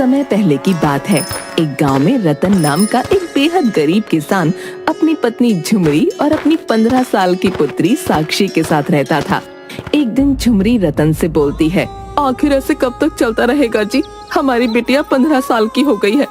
समय पहले की बात है। एक गांव में रतन नाम का एक बेहद गरीब किसान अपनी पत्नी झुमरी और अपनी 15 साल की पुत्री साक्षी के साथ रहता था। एक दिन झुमरी रतन से बोलती है, आखिर ऐसे कब तक चलता रहेगा जी? हमारी बिटिया 15 साल की हो गई है।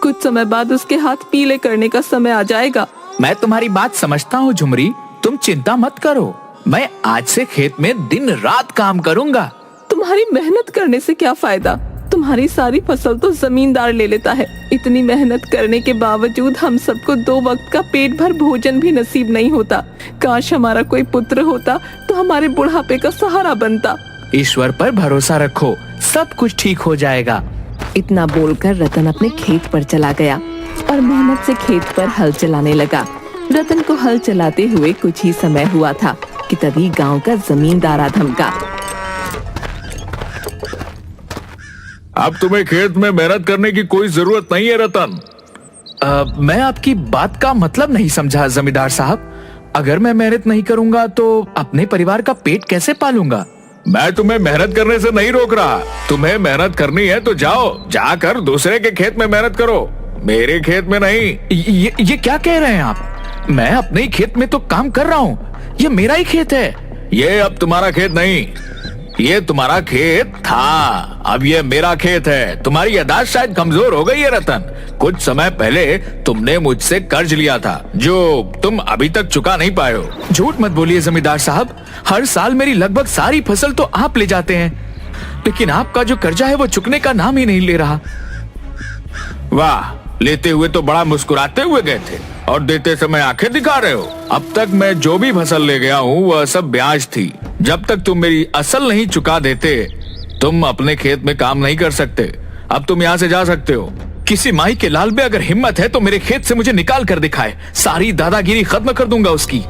कुछ समय बाद उसके हाथ पीले करने का समय आ जाएगा। मैं तुम्हारी बात समझता हूँ झुमरी, तुम चिंता मत करो। मैं आज से खेत में दिन रात काम करूँगा। तुम्हारी मेहनत करने से क्या फायदा? तुम्हारी सारी फसल तो जमींदार ले लेता है। इतनी मेहनत करने के बावजूद हम सबको 2 वक्त का पेट भर भोजन भी नसीब नहीं होता। काश हमारा कोई पुत्र होता तो हमारे बुढ़ापे का सहारा बनता। ईश्वर पर भरोसा रखो, सब कुछ ठीक हो जाएगा। इतना बोलकर रतन अपने खेत पर चला गया और मेहनत से खेत पर हल चलाने लगा। रतन को हल चलाते हुए कुछ ही समय हुआ था कि तभी गांव का जमींदार आ धमका। अब तुम्हें खेत में मेहनत करने की कोई जरूरत नहीं है रतन। मैं आपकी बात का मतलब नहीं समझा जमींदार साहब। अगर मैं मेहनत नहीं करूंगा तो अपने परिवार का पेट कैसे पालूंगा? मैं तुम्हें मेहनत करने से नहीं रोक रहा। तुम्हें मेहनत करनी है तो जाकर दूसरे के खेत में मेहनत करो, मेरे खेत में नहीं। ये क्या कह रहे हैं आप? मैं अपने ही खेत में तो काम कर रहा हूँ, ये मेरा ही खेत है। ये अब तुम्हारा खेत नहीं, ये तुम्हारा खेत था, अब ये मेरा खेत है। तुम्हारी याददाश्त शायद कमजोर हो गई है रतन। कुछ समय पहले तुमने मुझसे कर्ज लिया था जो तुम अभी तक चुका नहीं पाए हो। झूठ मत बोलिए जमींदार साहब, हर साल मेरी लगभग सारी फसल तो आप ले जाते हैं, लेकिन आपका जो कर्जा है वो चुकने का नाम ही नहीं ले रहा। वाह, लेते हुए तो बड़ा मुस्कुराते हुए गए थे और देते समय आंखें दिखा रहे हो। अब तक मैं जो भी फसल ले गया हूँ वह सब ब्याज थी। जब तक तुम मेरी असल नहीं चुका देते तुम अपने खेत में काम नहीं कर सकते। अब तुम यहाँ से जा सकते हो। किसी माई के लाल में अगर हिम्मत है तो मेरे खेत से मुझे निकाल कर दिखाए, सारी दादागिरी खत्म कर दूंगा उसकी।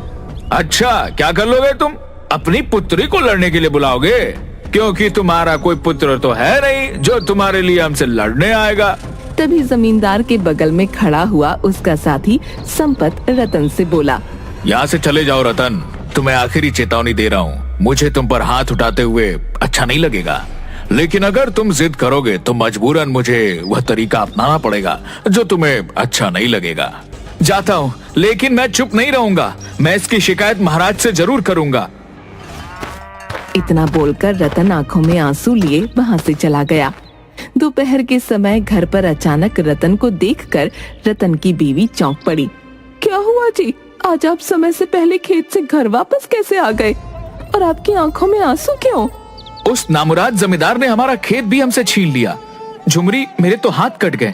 अच्छा, क्या कर लोगे तुम? अपनी पुत्री को लड़ने के लिए बुलाओगे? क्योंकि तुम्हारा कोई पुत्र तो है नहीं जो तुम्हारे लिए हमसे लड़ने आएगा। तभी जमींदार के बगल में खड़ा हुआ उसका साथी संपत रतन से बोला, यहाँ से चले जाओ रतन, तुम्हें आखिरी चेतावनी दे रहा हूँ। मुझे तुम पर हाथ उठाते हुए अच्छा नहीं लगेगा, लेकिन अगर तुम जिद करोगे तो मजबूरन मुझे वह तरीका अपनाना पड़ेगा जो तुम्हें अच्छा नहीं लगेगा। जाता हूँ, लेकिन मैं चुप नहीं रहूंगा। मैं इसकी शिकायत महाराज से जरूर करूंगा। इतना बोलकर रतन आंखों में आंसू लिए वहाँ से चला गया। दोपहर के समय घर पर अचानक रतन को देखकर रतन की बीवी चौंक पड़ी। क्या हुआ जी? आज आप समय से पहले खेत से घर वापस कैसे आ गए और आपकी आंखों में आंसू क्यों? उस नामुराद जमींदार ने हमारा खेत भी हमसे छीन लिया। झुमरी, मेरे तो हाथ कट गए।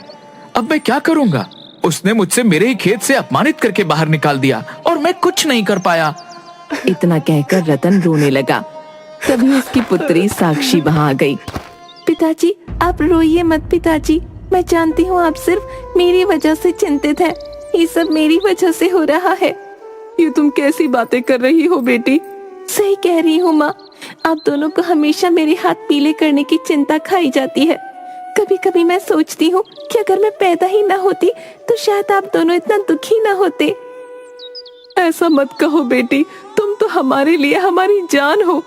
अब मैं क्या करूंगा? उसने मुझसे मेरे ही खेत से अपमानित करके बाहर निकाल दिया और मैं कुछ नहीं कर पाया। इतना कहकर रतन रोने लगा। तभी उसकी पुत्री साक्षी वहाँ आ गई। पिताजी, आप रोइए मत पिताजी, मैं जानती हूँ आप सिर्फ मेरी वजह से चिंतित हैं। ये सब मेरी वजह से हो रहा है। ये तुम कैसी बातें कर रही हो बेटी? सही कह रही हूँ माँ, आप दोनों को हमेशा मेरे हाथ पीले करने की चिंता खाई जाती है। कभी कभी मैं सोचती हूँ कि अगर मैं पैदा ही ना होती तो शायद आप दोनों इतना दुखी ना होते। ऐसा मत कहो बेटी, तुम तो हमारे लिए हमारी जान हो।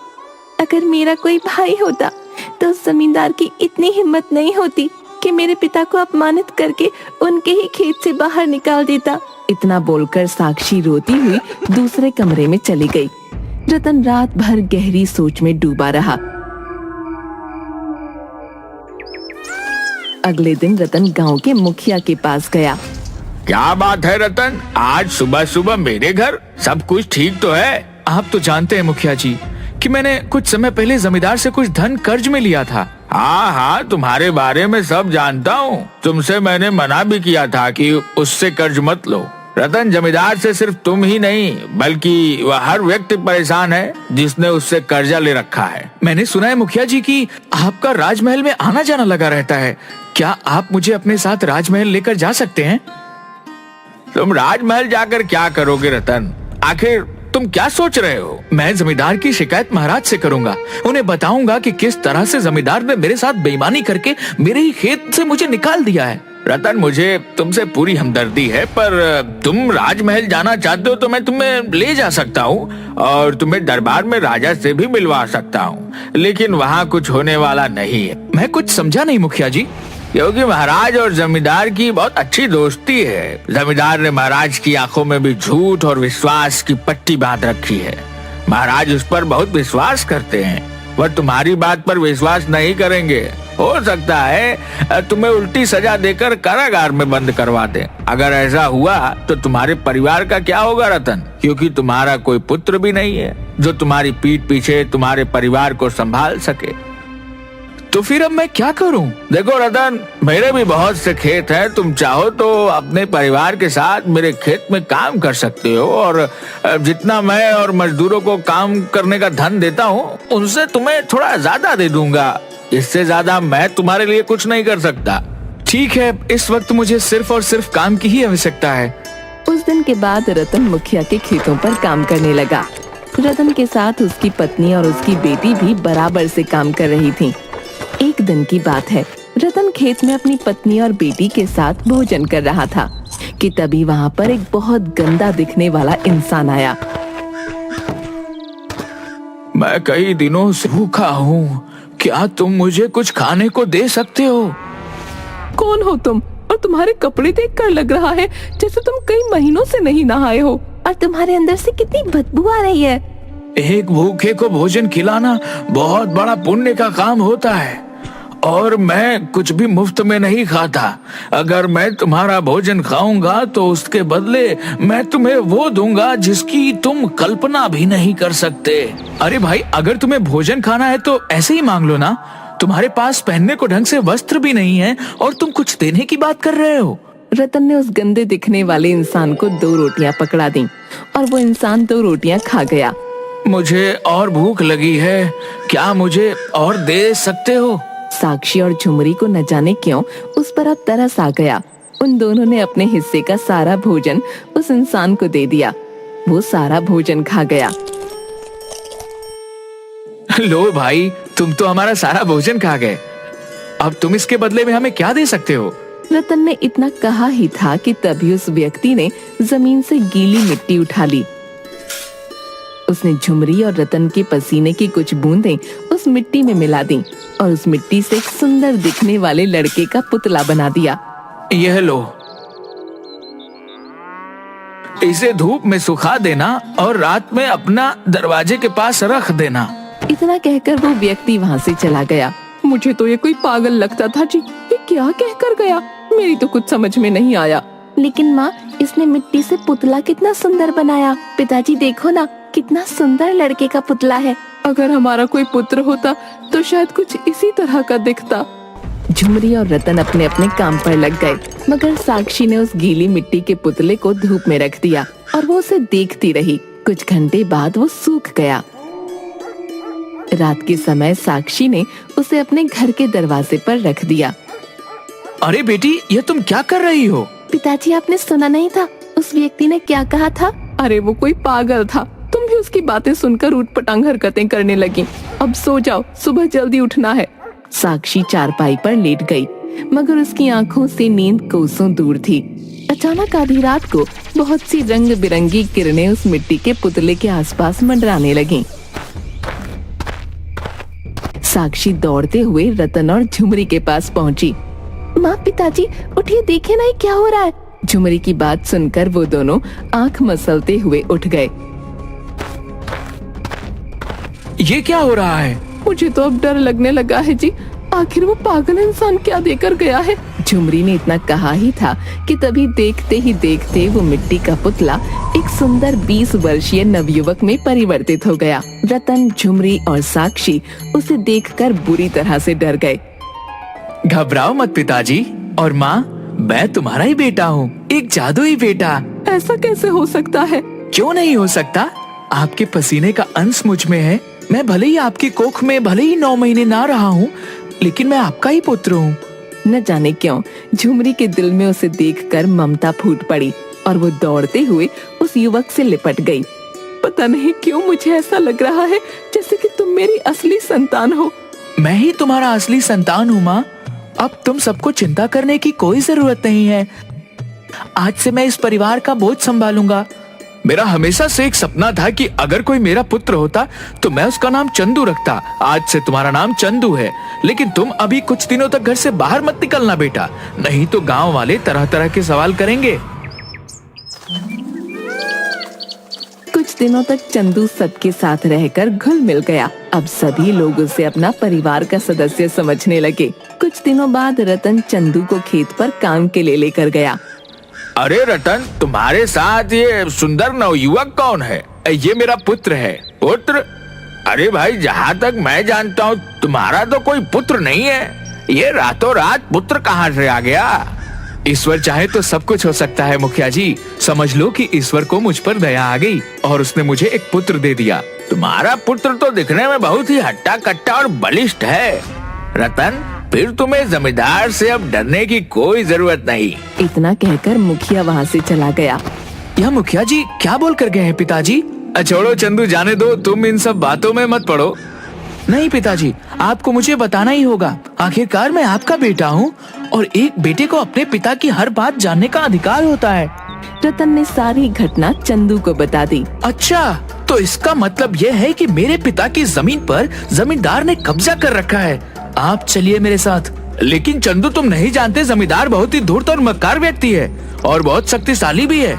अगर मेरा कोई भाई होता तो उस जमींदार की इतनी हिम्मत नहीं होती कि मेरे पिता को अपमानित करके उनके ही खेत से बाहर निकाल देता। इतना बोलकर साक्षी रोती हुई दूसरे कमरे में चली गई। रतन रात भर गहरी सोच में डूबा रहा। अगले दिन रतन गांव के मुखिया के पास गया। क्या बात है रतन, आज सुबह सुबह मेरे घर? सब कुछ ठीक तो है? आप तो जानते हैं मुखिया जी कि मैंने कुछ समय पहले जमींदार से कुछ धन कर्ज में लिया था। हाँ, तुम्हारे बारे में सब जानता हूँ। तुमसे मैंने मना भी किया था कि उससे कर्ज मत लो। रतन, जमींदार से सिर्फ तुम ही नहीं बल्कि वह हर व्यक्ति परेशान है जिसने उससे कर्जा ले रखा है। मैंने सुना है मुखिया जी कि आपका राजमहल में आना जाना लगा रहता है। क्या आप मुझे अपने साथ राजमहल लेकर जा सकते हैं? तुम राजमहल जाकर क्या करोगे रतन? आखिर तुम क्या सोच रहे हो? मैं जमींदार की शिकायत महाराज से करूंगा। उन्हें बताऊंगा कि किस तरह से जमींदार ने मेरे साथ बेईमानी करके मेरे ही खेत से मुझे निकाल दिया है। रतन, मुझे तुमसे पूरी हमदर्दी है, पर तुम राजमहल जाना चाहते हो तो मैं तुम्हें ले जा सकता हूँ और तुम्हें दरबार में राजा से भी मिलवा सकता हूँ, लेकिन वहाँ कुछ होने वाला नहीं है। मैं कुछ समझा नहीं मुखिया जी। क्योंकि महाराज और जमींदार की बहुत अच्छी दोस्ती है। जमींदार ने महाराज की आंखों में भी झूठ और विश्वास की पट्टी बांध रखी है। महाराज उस पर बहुत विश्वास करते हैं। वह तुम्हारी बात पर विश्वास नहीं करेंगे। हो सकता है तुम्हें उल्टी सजा देकर कारागार में बंद करवा दें। अगर ऐसा हुआ तो तुम्हारे परिवार का क्या होगा रतन? क्योंकि तुम्हारा कोई पुत्र भी नहीं है जो तुम्हारी पीठ पीछे तुम्हारे परिवार को संभाल सके। तो फिर अब मैं क्या करूं? देखो रतन, मेरे भी बहुत से खेत हैं। तुम चाहो तो अपने परिवार के साथ मेरे खेत में काम कर सकते हो, और जितना मैं और मजदूरों को काम करने का धन देता हूँ उनसे तुम्हें थोड़ा ज्यादा दे दूंगा। इससे ज्यादा मैं तुम्हारे लिए कुछ नहीं कर सकता। ठीक है, इस वक्त मुझे सिर्फ और सिर्फ काम की ही आवश्यकता है। उस दिन के बाद रतन मुखिया के खेतों पर काम करने लगा। रतन के साथ उसकी पत्नी और उसकी बेटी भी बराबर से काम कर रही थीं। एक दिन की बात है, रतन खेत में अपनी पत्नी और बेटी के साथ भोजन कर रहा था कि तभी वहाँ पर एक बहुत गंदा दिखने वाला इंसान आया। मैं कई दिनों से भूखा हूँ, क्या तुम मुझे कुछ खाने को दे सकते हो? कौन हो तुम? और तुम्हारे कपड़े देखकर लग रहा है जैसे तुम कई महीनों से नहीं नहाए हो, और तुम्हारे अंदर से कितनी बदबू आ रही है। एक भूखे को भोजन खिलाना बहुत बड़ा पुण्य का काम होता है, और मैं कुछ भी मुफ्त में नहीं खाता। अगर मैं तुम्हारा भोजन खाऊंगा तो उसके बदले मैं तुम्हें वो दूंगा जिसकी तुम कल्पना भी नहीं कर सकते। अरे भाई, अगर तुम्हें भोजन खाना है तो ऐसे ही मांग लो ना। तुम्हारे पास पहनने को ढंग से वस्त्र भी नहीं है और तुम कुछ देने की बात कर रहे हो। रतन ने उस गंदे दिखने वाले इंसान को 2 रोटियां पकड़ा दी और वो इंसान 2 रोटियां खा गया। मुझे और भूख लगी है, क्या मुझे और दे सकते हो? साक्षी और झुमरी को न जाने क्यों उस पर अब तरस आ गया। उन दोनों ने अपने हिस्से का सारा भोजन उस इंसान को दे दिया। वो सारा भोजन खा गया। लो भाई, तुम तो हमारा सारा भोजन खा गए। अब तुम इसके बदले में हमें क्या दे सकते हो? रतन ने इतना कहा ही था कि तभी उस व्यक्ति ने जमीन से गीली मिट्टी उठा ली। उसने झुमरी और रतन के पसीने की कुछ बूंदें उस मिट्टी में मिला दी और उस मिट्टी से एक सुंदर दिखने वाले लड़के का पुतला बना दिया। यह लो, इसे धूप में सुखा देना और रात में अपना दरवाजे के पास रख देना। इतना कहकर वो व्यक्ति वहाँ से चला गया। मुझे तो ये कोई पागल लगता था जी। ये क्या कहकर गया? मेरी तो कुछ समझ में नहीं आया। लेकिन माँ, इसने मिट्टी से पुतला कितना सुंदर बनाया। पिताजी देखो ना, कितना सुंदर लड़के का पुतला है। अगर हमारा कोई पुत्र होता तो शायद कुछ इसी तरह का दिखता। झुमरी और रतन अपने अपने काम पर लग गए, मगर साक्षी ने उस गीली मिट्टी के पुतले को धूप में रख दिया और वो उसे देखती रही। कुछ घंटे बाद वो सूख गया। रात के समय साक्षी ने उसे अपने घर के दरवाजे पर रख दिया। अरे बेटी, ये तुम क्या कर रही हो? पिताजी, आपने सुना नहीं था उस व्यक्ति ने क्या कहा था? अरे वो कोई पागल था। तुम भी उसकी बातें सुनकर ऊटपटांग हरकतें करने लगी। अब सो जाओ, सुबह जल्दी उठना है। साक्षी चारपाई पर लेट गई, मगर उसकी आंखों से नींद कोसों दूर थी। अचानक आधी रात को बहुत सी रंग बिरंगी किरणें उस मिट्टी के पुतले के आसपास मंडराने लगीं। साक्षी दौड़ते हुए रतन और झुमरी के पास पहुंची। माँ, पिताजी उठिए, देखिए ना ये क्या हो रहा है। झुमरी की बात सुनकर वो दोनों आंख मसलते हुए उठ गए। ये क्या हो रहा है? मुझे तो अब डर लगने लगा है जी। आखिर वो पागल इंसान क्या देकर गया है? झुमरी ने इतना कहा ही था कि तभी देखते ही देखते वो मिट्टी का पुतला एक सुंदर 20 वर्षीय नवयुवक में परिवर्तित हो गया। रतन, झुमरी और साक्षी उसे देखकर बुरी तरह से डर गए। घबराओ मत पिताजी और माँ, मैं तुम्हारा ही बेटा हूँ, एक जादुई बेटा। ऐसा कैसे हो सकता है? क्यों नहीं हो सकता? आपके पसीने का अंश मुझ में है। मैं भले ही आपकी कोख में भले ही 9 महीने ना रहा हूँ, लेकिन मैं आपका ही पुत्र हूँ। न जाने क्यों झुमरी के दिल में उसे देखकर ममता फूट पड़ी और वो दौड़ते हुए उस युवक से लिपट गई। पता नहीं क्यों मुझे ऐसा लग रहा है जैसे कि तुम मेरी असली संतान हो। मैं ही तुम्हारा असली संतान हूँ माँ। अब तुम सबको चिंता करने की कोई जरूरत नहीं है। आज से मैं इस परिवार का बोझ संभालूंगा। मेरा हमेशा से एक सपना था कि अगर कोई मेरा पुत्र होता तो मैं उसका नाम चंदू रखता। आज से तुम्हारा नाम चंदू है, लेकिन तुम अभी कुछ दिनों तक घर से बाहर मत निकलना बेटा, नहीं तो गांव वाले तरह तरह के सवाल करेंगे। कुछ दिनों तक चंदू सबके साथ रहकर घुल मिल गया। अब सभी लोग उसे अपना परिवार का सदस्य समझने लगे। कुछ दिनों बाद रतन चंदू को खेत पर काम के लिए लेकर गया। अरे रतन, तुम्हारे साथ ये सुंदर नवयुवक कौन है? ये मेरा पुत्र है। पुत्र? अरे भाई, जहाँ तक मैं जानता हूँ तुम्हारा तो कोई पुत्र नहीं है। ये रातों रात पुत्र कहाँ से आ गया? ईश्वर चाहे तो सब कुछ हो सकता है मुखिया जी। समझ लो कि ईश्वर को मुझ पर दया आ गई और उसने मुझे एक पुत्र दे दिया। तुम्हारा पुत्र तो दिखने में बहुत ही हट्टा कट्टा और बलिष्ठ है। रतन, फिर तुम्हें जमींदार से अब डरने की कोई जरूरत नहीं। इतना कहकर मुखिया वहाँ से चला गया। यह मुखिया जी क्या बोल कर गए हैं पिताजी? छोड़ो चंदू, जाने दो, तुम इन सब बातों में मत पड़ो। नहीं पिताजी, आपको मुझे बताना ही होगा। आखिरकार मैं आपका बेटा हूँ और एक बेटे को अपने पिता की हर बात जानने का अधिकार होता है। रतन ने सारी घटना चंदू को बता दी। अच्छा, तो इसका मतलब यह है कि मेरे पिता की जमीन पर जमींदार ने कब्जा कर रखा है। आप चलिए मेरे साथ। लेकिन चंदू, तुम नहीं जानते जमींदार बहुत ही धूर्त और मक्कार व्यक्ति है और बहुत शक्तिशाली भी है।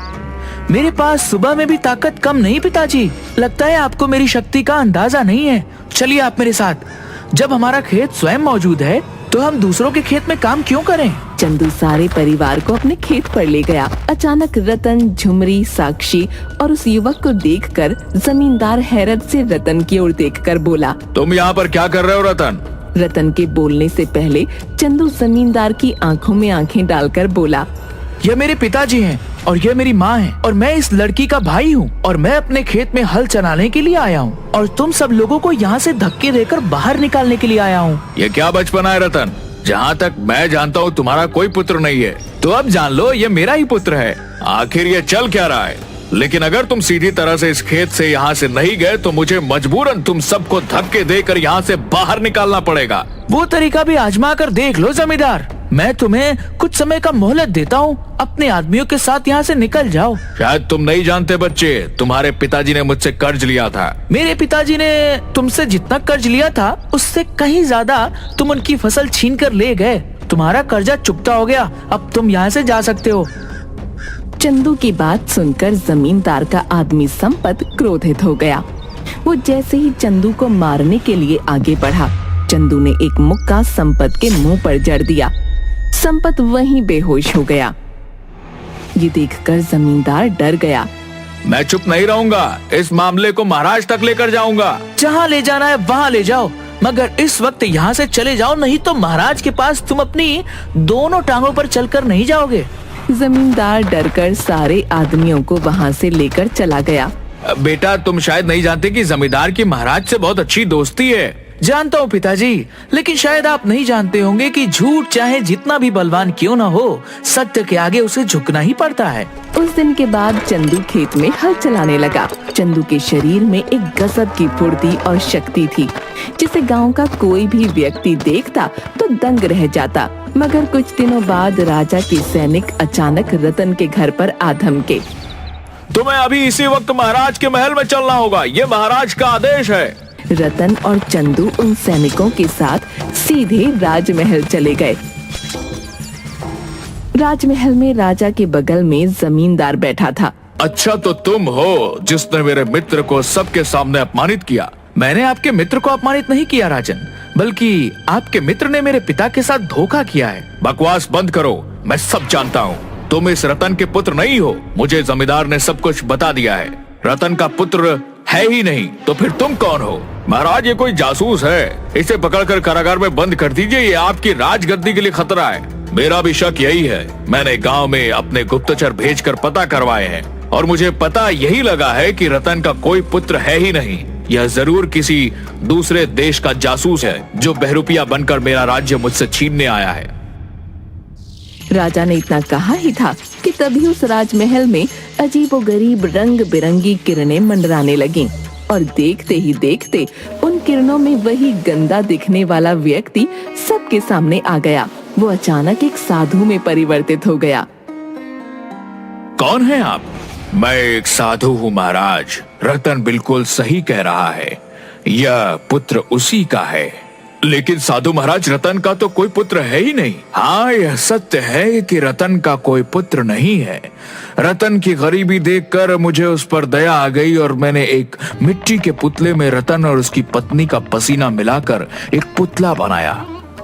मेरे पास सुबह में भी ताकत कम नहीं पिताजी। लगता है आपको मेरी शक्ति का अंदाजा नहीं है। चलिए आप मेरे साथ। जब हमारा खेत स्वयं मौजूद है तो हम दूसरों के खेत में काम क्यों करें? चंदू सारे परिवार को अपने खेत पर ले गया। अचानक रतन, झुमरी, साक्षी और उस युवक को देखकर जमींदार हैरत से रतन की ओर देखकर बोला। तुम यहाँ पर क्या कर रहे हो रतन? रतन के बोलने से पहले चंदू जमींदार की आंखों में आंखें डालकर बोला, यह मेरे पिताजी हैं और यह मेरी माँ है और मैं इस लड़की का भाई हूँ और मैं अपने खेत में हल चलाने के लिए आया हूँ और तुम सब लोगों को यहाँ से धक्के देकर बाहर निकालने के लिए आया हूँ। ये क्या बचपना है रतन? जहाँ तक मैं जानता हूँ तुम्हारा कोई पुत्र नहीं है। तो अब जान लो, ये मेरा ही पुत्र है। आखिर ये चल क्या रहा है? लेकिन अगर तुम सीधी तरह से इस खेत से यहाँ से नहीं गए तो मुझे मजबूरन तुम सबको धक्के देकर यहाँ से बाहर निकालना पड़ेगा। वो तरीका भी आजमा कर देख लो जमींदार। मैं तुम्हें कुछ समय का मोहलत देता हूँ, अपने आदमियों के साथ यहाँ से निकल जाओ। शायद तुम नहीं जानते बच्चे, तुम्हारे पिताजी ने मुझसे कर्ज लिया था। मेरे पिताजी ने तुमसे जितना कर्ज लिया था उससे कहीं ज्यादा तुम उनकी फसल छीन कर ले गए। तुम्हारा कर्जा चुकता हो गया, अब तुम यहाँ से जा सकते हो। चंदू की बात सुनकर जमींदार का आदमी संपत क्रोधित हो गया। वो जैसे ही चंदू को मारने के लिए आगे बढ़ा, चंदू ने एक मुक्का संपत के मुंह पर जड़ दिया। संपत वहीं बेहोश हो गया। ये देखकर जमींदार डर गया। मैं चुप नहीं रहूंगा, इस मामले को महाराज तक लेकर जाऊंगा। जहाँ ले जाना है वहाँ ले जाओ, मगर इस वक्त यहाँ से चले जाओ, नहीं तो महाराज के पास तुम अपनी दोनों टांगों पर चलकर नहीं जाओगे। जमींदार डरकर सारे आदमियों को वहाँ से लेकर चला गया। बेटा, तुम शायद नहीं जानते कि जमींदार की महाराज से बहुत अच्छी दोस्ती है। जानता हूँ पिताजी, लेकिन शायद आप नहीं जानते होंगे कि झूठ चाहे जितना भी बलवान क्यों ना हो, सत्य के आगे उसे झुकना ही पड़ता है। उस दिन के बाद चंदू खेत में हल चलाने लगा। चंदू के शरीर में एक गजब की फुर्ती और शक्ति थी, जिसे गांव का कोई भी व्यक्ति देखता तो दंग रह जाता। मगर कुछ दिनों बाद राजा के सैनिक अचानक रतन के घर पर आ धमके। तुम्हें अभी इसी वक्त महाराज के महल में चलना होगा, ये महाराज का आदेश है। रतन और चंदू उन सैनिकों के साथ सीधे राजमहल चले गए। राजमहल में राजा के बगल में जमींदार बैठा था। अच्छा, तो तुम हो जिसने मेरे मित्र को सबके सामने अपमानित किया। मैंने आपके मित्र को अपमानित नहीं किया राजन, बल्कि आपके मित्र ने मेरे पिता के साथ धोखा किया है। बकवास बंद करो, मैं सब जानता हूँ। तुम इस रतन के पुत्र नहीं हो, मुझे जमींदार ने सब कुछ बता दिया है। रतन का पुत्र है ही नहीं, तो फिर तुम कौन हो? महाराज, ये कोई जासूस है, इसे पकड़कर कारागार में बंद कर दीजिए, ये आपकी राजगद्दी के लिए खतरा है। मेरा भी शक यही है। मैंने गांव में अपने गुप्तचर भेजकर पता करवाए हैं और मुझे पता यही लगा है कि रतन का कोई पुत्र है ही नहीं। यह जरूर किसी दूसरे देश का जासूस है जो बहरूपिया बनकर मेरा राज्य मुझसे छीनने आया है। राजा ने इतना कहा ही था कि तभी उस राजमहल में अजीबोगरीब रंग बिरंगी किरणें मंडराने लगीं और देखते ही देखते उन किरणों में वही गंदा दिखने वाला व्यक्ति सबके सामने आ गया। वो अचानक एक साधु में परिवर्तित हो गया। कौन है आप? मैं एक साधु हूँ महाराज। रतन बिल्कुल सही कह रहा है, यह पुत्र उसी का है। लेकिन साधु महाराज, रतन का तो कोई पुत्र है ही नहीं। हाँ, यह सत्य है कि रतन का कोई पुत्र नहीं है। रतन की गरीबी देखकर मुझे उस पर दया आ गई और मैंने एक मिट्टी के पुतले में रतन और उसकी पत्नी का पसीना मिलाकर एक पुतला बनाया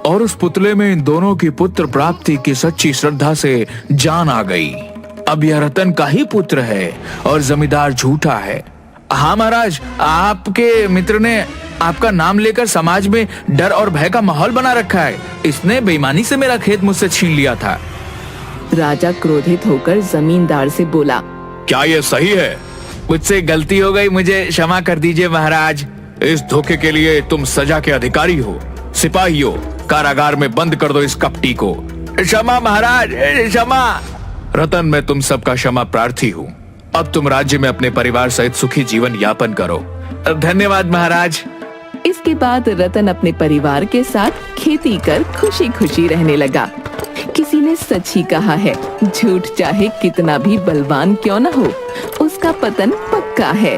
और उस पुतले में इन दोनों की पुत्र प्राप्ति की सच्ची श्रद्धा से जान आ गई। अब यह रतन का ही पुत्र है और जमींदार झूठा है। हाँ महाराज, आपके मित्र ने आपका नाम लेकर समाज में डर और भय का माहौल बना रखा है। इसने बेईमानी से मेरा खेत मुझसे छीन लिया था। राजा क्रोधित होकर जमींदार से बोला, क्या यह सही है? मुझसे गलती हो गई, मुझे क्षमा कर दीजिए महाराज। इस धोखे के लिए तुम सजा के अधिकारी हो। सिपाहियों, कारागार में बंद कर दो इस कपटी को। क्षमा महाराज, क्षमा। रतन, मैं तुम सबका क्षमा प्रार्थी हूँ। अब तुम राज्य में अपने परिवार सहित सुखी जीवन यापन करो। धन्यवाद महाराज। इसके बाद रतन अपने परिवार के साथ खेती कर खुशी खुशी रहने लगा। किसी ने सच ही कहा है, झूठ चाहे कितना भी बलवान क्यों न हो, उसका पतन पक्का है।